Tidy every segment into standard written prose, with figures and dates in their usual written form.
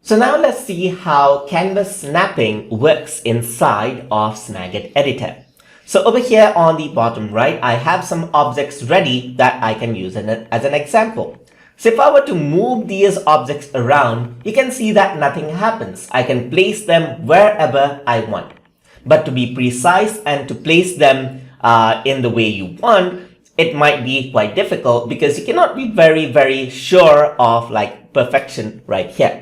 So now let's see how canvas snapping works inside of Snagit editor. So over here on the bottom right, I have some objects ready that I can use as an example. So if I were to move these objects around, you can see that nothing happens. I can place them wherever I want. But to be precise and to place them in the way you want, it might be quite difficult because you cannot be very sure of like perfection right here.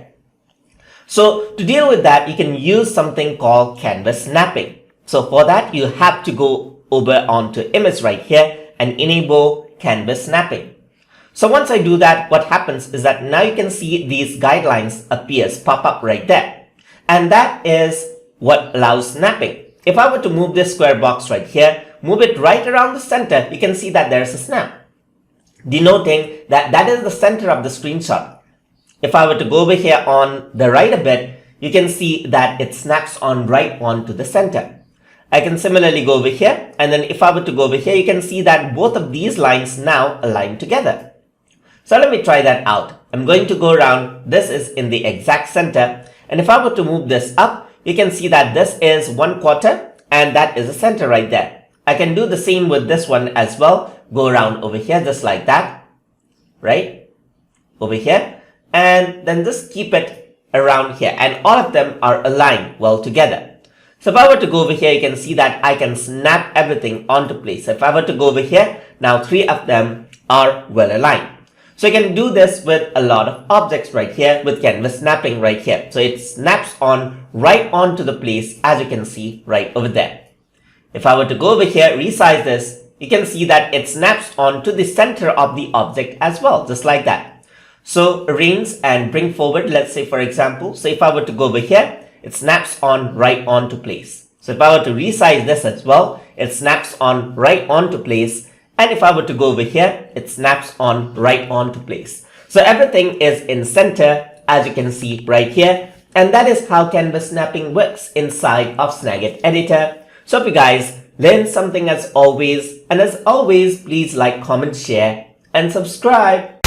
So to deal with that, you can use something called canvas snapping. So for that, you have to go over onto image right here and enable canvas snapping. So once I do that, what happens is that now you can see these guidelines pop up right there. And that is what allows snapping. If I were to move this square box right here, move it right around the center, you can see that there's a snap, denoting that that is the center of the screenshot. If I were to go over here on the right a bit, you can see that it snaps on right onto the center. I can similarly go over here, and then if I were to go over here, you can see that both of these lines now align together. So let me try that out. I'm going to go around. This is in the exact center. And if I were to move this up, you can see that this is 1/4 and that is the center right there. I can do the same with this one as well. Go around over here just like that, right? Over here. And then just keep it around here. And all of them are aligned well together. So if I were to go over here, you can see that I can snap everything onto place. So if I were to go over here, now 3 of them are well aligned. So you can do this with a lot of objects right here with canvas snapping right here. So it snaps on right onto the place as you can see right over there. If I were to go over here, resize this, you can see that it snaps onto the center of the object as well, just like that. So arrange and bring forward, let's say for example, so if I were to go over here, it snaps on right onto place. So if I were to resize this as well, it snaps on right onto place. And if I were to go over here, it snaps on right onto place. So everything is in center as you can see right here. And that is how canvas snapping works inside of Snagit editor. So hope you guys learned something as always. And as always, please like, comment, share, and subscribe.